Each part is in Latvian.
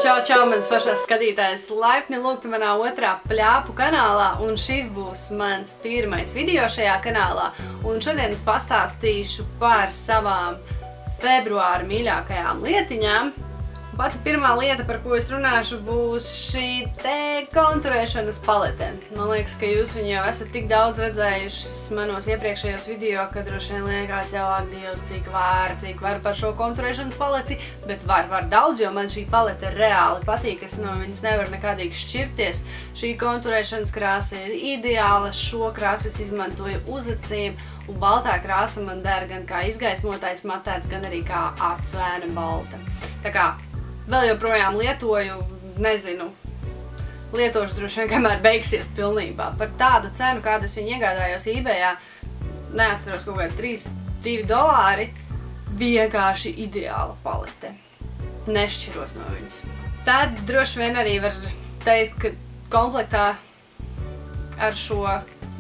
Čau, mans pašās skatītājs, laipni lūgti manā otrā pļāpu kanālā, un šis būs mans pirmais video šajā kanālā, un šodien es pastāstīšu par savām februāra mīļākajām lietiņām. Pati pirmā lieta, par ko es runāšu, būs šī te konturēšanas palete. Man liekas, ka jūs viņu jau esat tik daudz redzējušas manos iepriekšējos video, ka droši vien liekas jau, ak, Dievs, cik var par šo konturēšanas paleti, bet var daudz, jo man šī palete reāli patīk, es no viņas nevaru nekādīgi šķirties. Šī konturēšanas krāsa ir ideāla, šo krāsu es izmantoju uz acīm, un baltā krāsa man der gan kā izgaismotais matēts, gan arī kā acu ēna balta. Tā kā vēl joprojām lietoju, nezinu, lietošu droši vien, kamēr beigsies pilnībā. Par tādu cenu, kādu es viņu iegādājos eBayā, neatceros kaut kādi $2 vienkārši ideāla palete. Nešķiros no viņas. Tad droši vien arī var teikt, ka komplektā ar šo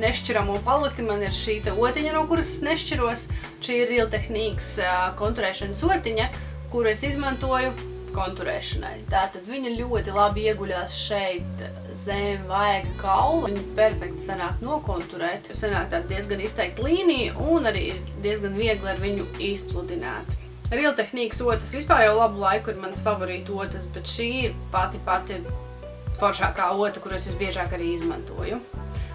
nešķiramo paleti man ir šī te otiņa, no kuras es nešķiros. Šī ir Real Techniques konturēšanas otiņa, kuru es izmantoju konturēšanai. Tātad viņa ļoti labi ieguļās šeit zem vaiga kaula. Viņa perfekti sanāk nokonturēt, jo sanāk tāda diezgan izteikta līnija un arī diezgan viegli ar viņu izpludināt. Real Techniques otas vispār jau labu laiku ir manas favorītu otas, bet šī ir pati foršākā ota, kuru es visbiežāk arī izmantoju.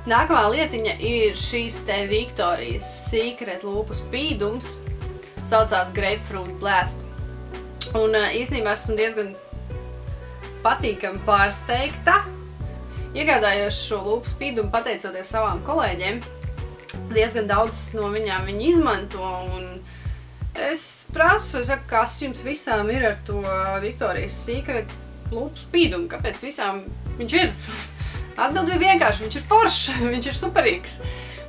Nākamā lietiņa ir šīs te Victoria's Secret lūpu spīdums, saucās Grapefruit Blast. Un īstenībā esmu diezgan patīkami pārsteigta. Iegādājos šo lūpu spīdumu pateicoties savām kolēģiem. Diezgan daudz no viņām viņu izmanto, un es prasu, saku, kas jums visām ir ar to Victoria's Secret lūpu spīdumu, kāpēc visām viņš ir? Atbild bija vienkārši, viņš ir foršs, viņš ir superīgs.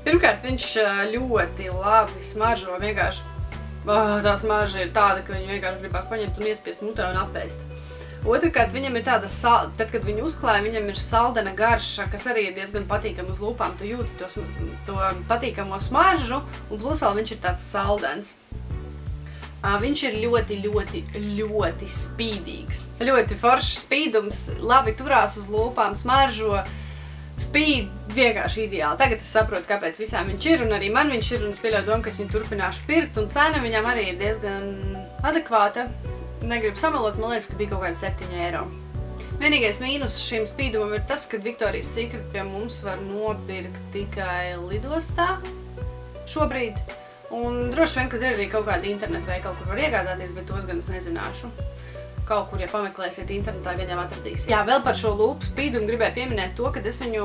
Pirmkārt, viņš ļoti labi smaržo, vienkārši. Tā smarža ir tāda, ka viņu vienkārši gribētu paņemt un iespiest mutē un apēst. Otrkārt, viņam ir tāda, tad, kad viņu uzklāja, viņam ir saldena garša, kas arī ir diezgan patīkama uz lūpām. Tu jūti to patīkamo smaržu, un plus vēl viņš ir tāds saldens. Viņš ir ļoti spīdīgs. Ļoti foršs spīdums, labi turās uz lūpām, smaržo. Spīd vienkārši ideāli. Tagad es saprotu, kāpēc visām viņš ir, un arī man viņš ir, un es pieļauju domu, ka es viņu turpināšu pirkt, un cena viņam arī ir diezgan adekvāta. Negribu samelot, man liekas, ka bija kaut kādi €7. Vienīgais mīnus šim spīdumam ir tas, ka Victoria's Secret pie mums var nopirkt tikai lidostā šobrīd, un droši vien, kad ir arī kaut kādi internetu veikali, kur var iegādāties, bet tos gan es nezināšu. Kaut kur, ja pameklēsiet internetā, gan jau atradīsiet. Jā, vēl par šo lūpu spīdumu gribēju pieminēt to, ka es viņu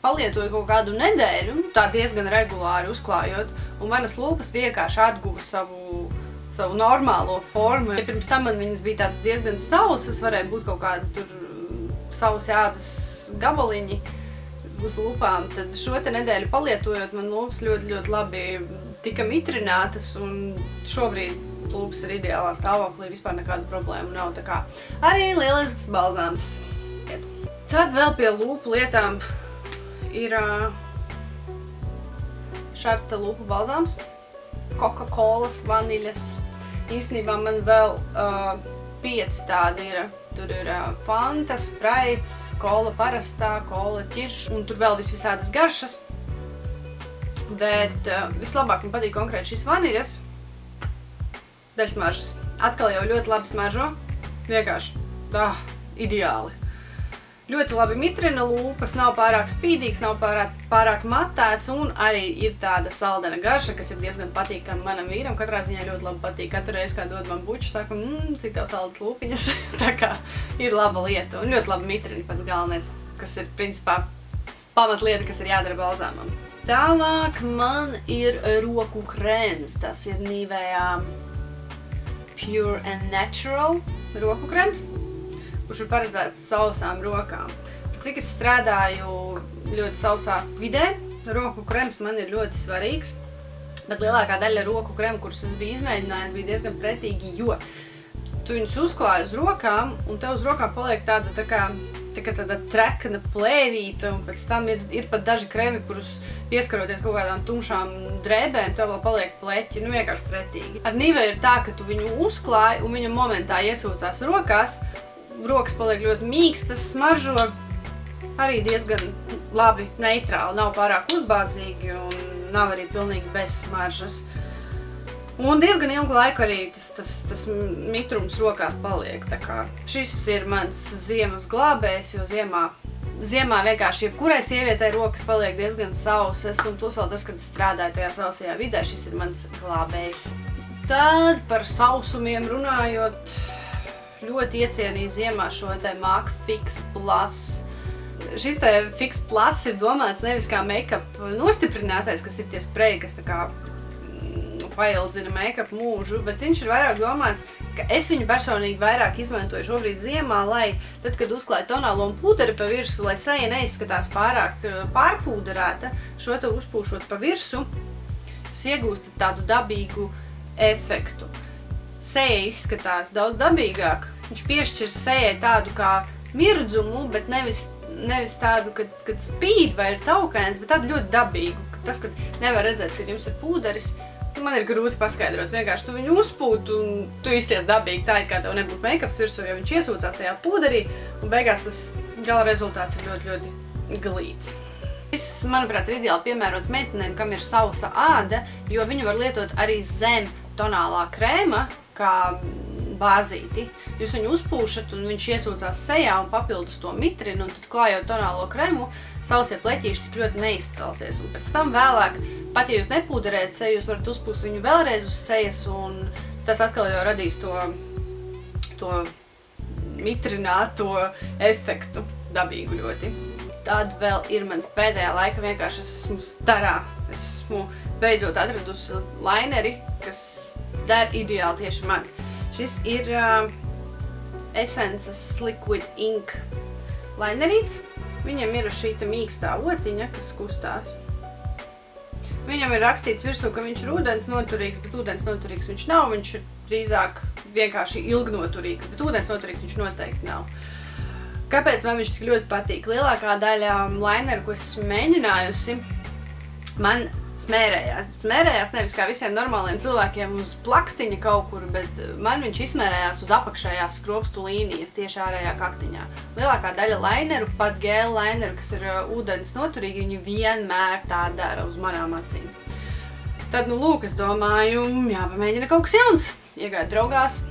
palietoju kaut kādu nedēļu, tā diezgan regulāri uzklājot, un manas lūpas vienkārši atguva savu normālo formu. Ja pirms tam man viņas bija tādas diezgan sausas, varēja būt kaut kādi tur sausi ādas gabaliņi uz lūpām, tad šo te nedēļu palietojot, man lūpas ļoti labi tika mitrinātas, un šobrīd lūpas ir ideālā stāvoklī, vispār nekāda problēma nav, tā kā arī lielisks balzāms. Tad vēl pie lūpu lietām ir šāds te lūpu balzāms, Coca-Colas, vaniļas. Īstenībā man vēl 5 tādi ir. Tur ir Fanta, Sprites, kola parastā, kola ķirša, un tur vēl visādas garšas. Bet vislabāk man patīk konkrēti šīs vaniļas. Dēļ smaržas. Atkal jau ļoti labi smaržo. Vienkārši ideāli. Ļoti labi mitrina lūpas, nav pārāk spīdīgs, nav pārāk matēts, un arī ir tāda saldena garša, kas ir diezgan patīkama manam vīram. Katrā ziņā ļoti labi patīk. Katru reizi, kā dod man buču, saka, cik tev saldas lūpiņas. Tā kā ir laba lieta, un ļoti labi mitrina pats galvenais, kas ir principā pamatlieta, kas ir jādara balzāmam. Tālāk man ir roku krēms. Tas ir Nivea Pure and Natural roku krēms, kurš ir paredzēts sausām rokām. Cik es strādāju ļoti sausā vidē, roku krēms man ir ļoti svarīgs, bet lielākā daļa roku krēmu, kurus es biju izmēģinājis, bija diezgan pretīgi, jo tu viņus uzklāji uz rokām, un tev uz rokām paliek tāda tāda trekna plēvīta, un pēc tam ir pat daži krevi, kurus pieskaroties kaut kādām tumšām drēbēm, tev vēl paliek pleķi, nu vienkārši pretīgi. Ar Nivea ir tā, ka tu viņu uzklāji, un viņa momentā iesūcās rokās, rokas paliek ļoti mīkstas, smaržo arī diezgan labi neitrāli, nav pārāk uzbāzīgi un nav arī pilnīgi bez smaržas. Un diezgan ilgu laiku arī tas mitrums rokās paliek. Tā kā šis ir mans ziemas glābējs, jo ziemā vienkārši jebkurai sievietei rokas paliek diezgan sausas, un plus vēl tas, kad es strādāju tajā sausajā vidē, šis ir mans glābējs. Tad par sausumiem runājot, ļoti iecienīju ziemā šo te MAC Fix Plus. Šis te Fix Plus ir domāts nevis kā make-up nostiprinātais, kas ir tie spreji, kas tā kā paildzina make-up mūžu, bet viņš ir vairāk domāts, ka es viņu personīgi vairāk izmantoju šobrīd ziemā, lai tad, kad uzklāju tonālo un pūderi pa virsu, lai seja neizskatās pārāk pārpūderēta, šo te uzpūšot pa virsu, jūs iegūstat tādu dabīgu efektu. Seja izskatās daudz dabīgāk, viņš piešķir sejai tādu kā mirdzumu, bet nevis tādu, kad spīd vai ir taukains, bet tādu ļoti dabīgu. Tas, kad nevar redzēt, kad jums ir pūderis, man ir grūti paskaidrot. Vienkārši tu viņu uzpūti un tu izties dabīgi tā, kā tev nebūtu make-ups virsū, jo viņš iesūcās tajā pūderī, un beigās tas gala rezultāts ir ļoti, ļoti glīts. Šis, manuprāt, ir ideāli piemērots meitenēm, kam ir sausa āda, jo viņu var lietot arī zem tonālā krēma, kā bāzīti. Jūs viņu uzpūšat un viņš iesūcās sejā un papildus to mitrinu, un tad klājot tonālo krēmu, sausie pleķīši tik ļoti neizcelsies. Un pēc tam vēlāk, pat ja jūs nepūderējat seju, jūs varat uzpūst viņu vēlreiz uz sejas, un tas atkal jau radīs to mitrināto efektu dabīgu ļoti. Tad vēl ir mans pēdējā laika vienkārši esmu starā. Esmu beidzot atradusi lineri, kas der ideāli tieši man. Šis ir Essences Liquid Ink linerīts. Viņam ir šī mīkstā otiņa, kas kustās. Viņam ir rakstīts virsū, ka viņš ir ūdens noturīgs, bet ūdens noturīgs viņš nav. Viņš ir drīzāk vienkārši ilgnoturīgs, bet ūdens noturīgs viņš noteikti nav. Kāpēc man viņš tik ļoti patīk? Lielākā daļa lineru, ko esmu mēģinājusi, man smērējās. Smērējās nevis kā visiem normāliem cilvēkiem uz plakstiņa kaut kur, bet man viņš izsmērējās uz apakšējās skropstu līnijas, tieši ārējā kaktiņā. Lielākā daļa lineru, pat gēla lineru, kas ir ūdens noturīgi, viņi vienmēr tā dara uz manām acīm. Tad, nu lūk, es domāju, jāpamēģina kaut kas jauns. Iegāju draugās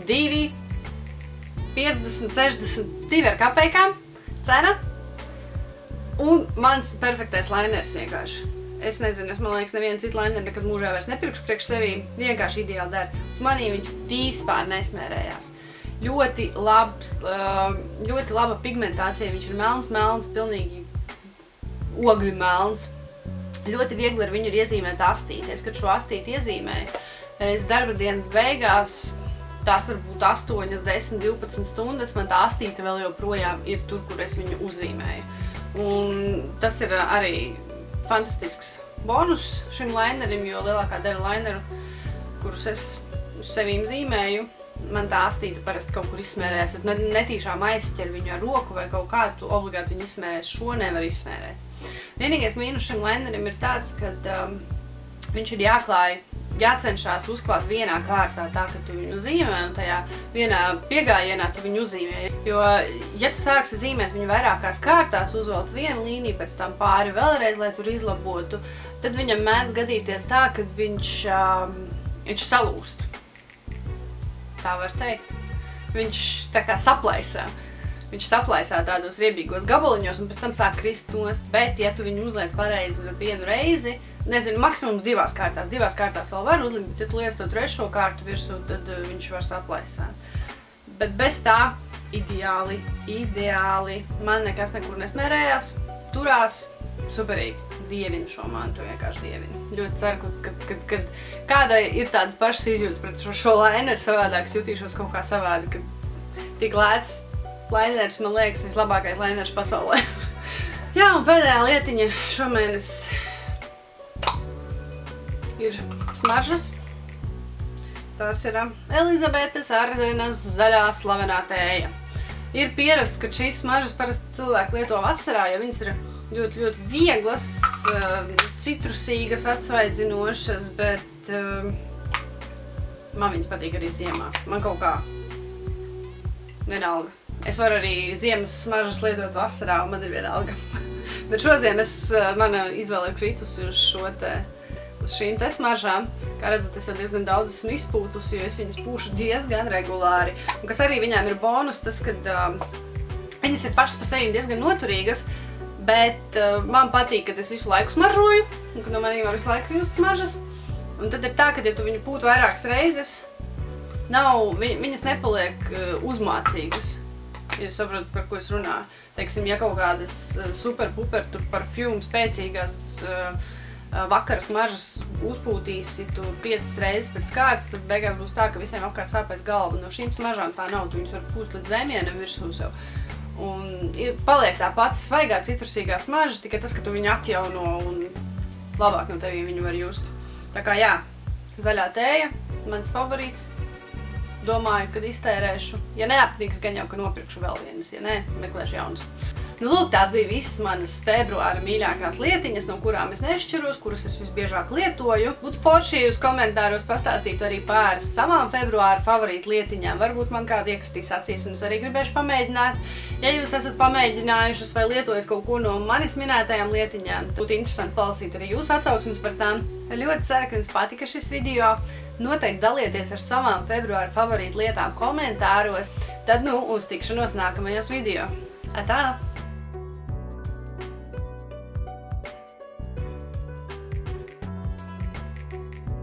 2, 50, 62 ar kapeikām, cena, un mans perfektais liners vienkārši. Es nezinu, man liekas, nevienu citu lineru nekad mūžā vairs nepirkšu priekš sevī, vienkārši ideāli der. Uz manī viņš vispār nesmērējās. Ļoti laba pigmentācija, viņš ir melns, pilnīgi ogļu melns. Ļoti viegli ar viņu ir iezīmēt astīti. Es, kad šo astīti iezīmēju, es darba dienas beigās, tās var būt 8, 10, 12 stundas, man tā astīte vēl joprojām ir tur, kur es viņu uzzīmēju. Un tas ir arī fantastisks bonus šim linerim, jo lielākā daļa lineru, kurus es uz sevīm zīmēju, man tā astīte parasti kaut kur izsmērēs. Netīšām aizķer viņu ar roku vai kaut kā, tu obligāti viņu izsmērēs. Šo nevar izsmērēt. Vienīgais mīnus šim linerim ir tāds, ka viņš ir jācenšās uzklāt vienā kārtā tā, ka tu viņu zīmē, un tajā vienā piegājienā tu viņu uzzīmē. Jo, ja tu sāksi zīmēt viņu vairākās kārtās, uzvelc vienu līniju, pēc tam pāri vēlreiz, lai tur izlabotu, tad viņam mēdz gadīties tā, ka viņš salūst. Tā var teikt. Viņš tā kā saplaisā. Viņš saplaisā tādos riebīgos gabaliņos un pēc tam sāk krist nost, bet ja tu viņu uzliec pareizi vienu reizi, nezinu, maksimums 2 kārtās. 2 kārtās vēl var uzlikt, bet ja tu liec to 3. kārtu virsū, tad viņš var saplaisāt. Bet bez tā ideāli. Man nekas nekur nesmērējās, turās, superīgi. Dievinu šo mantu, vienkārši dievinu. Ļoti ceru, ka kādai ir tādas pašas izjūtas pret šo lineru savādāk, es jutīšos kaut kā savādi, kad tik lēts liners, man liekas, vislabākais liners pasaulē. Jā, un pēdējā lietiņa šomēnes ir smaržas. tās ir Elizabetes Ardenas zaļā slavenā tēja. Ir pierasts, ka šīs smaržas parasti cilvēki lieto vasarā, jo viņas ir ļoti, ļoti vieglas, citrusīgas, atsvaidzinošas, bet man viņas patīk arī ziemā. Man kaut kā vienalga. Es varu arī ziemas smaržas lietot vasarā, un man ir vienalga. Bet šodien mana izvēle ir kritusi uz šīm te smaržām. Kā redzat, es jau diezgan daudz esmu izpūtusi, jo es viņas pūšu diezgan regulāri. Un kas arī viņām ir bonus, tas, kad viņas ir pašas pa sevi diezgan noturīgas, bet man patīk, kad es visu laiku smaržoju, un kad no maniem var visu laiku just smaržas. Un tad ir tā, ka ja tu viņu pūtu vairākas reizes, viņas nepaliek uzmācīgas. Ja jūs saprotat, par ko es runāju. Teiksim, ja kaut kādas super-puper parfjumu spēcīgās vakara smaržas uzpūtīsi tur 5 reizes pēc kārtas, tad beigās būs tā, ka visiem apkārt sāpēs galva. No šīm smaržām tā nav, tu viņus var pūst līdz zemienam virsū sev. Un paliek tā pati svaigā citrusīgā smarža, tikai tas, ka tu viņu atjauno un labāk no tevī viņu var just. Tā kā jā, zaļā tēja, mans favorīts. Domāju, kad iztērēšu. Ja neaptiks, gan jau, ka nopirkšu vēl vienas, ja ne, meklēšu jaunas. Nu, lūk, tās bija visas manas februāra mīļākās lietiņas, no kurām es nešķiros, kuras es visbiežāk lietoju. Būtu forši, ja jūs komentāros pastāstītu arī par savām februāra favorītu lietiņām. Varbūt man kāda iekritīs acīs un es arī gribēšu pamēģināt. Ja jūs esat pamēģinājušas vai lietojat kaut ko no manis minētajām lietiņām, būtu interesanti palasīt arī jūsu atsauksmes par tām. Ļoti ceru, ka jums patika šis video. Noteikti dalieties ar savām februāra favorītu lietām komentāros. Tad, uz tikšanos nākamajos video. Atā!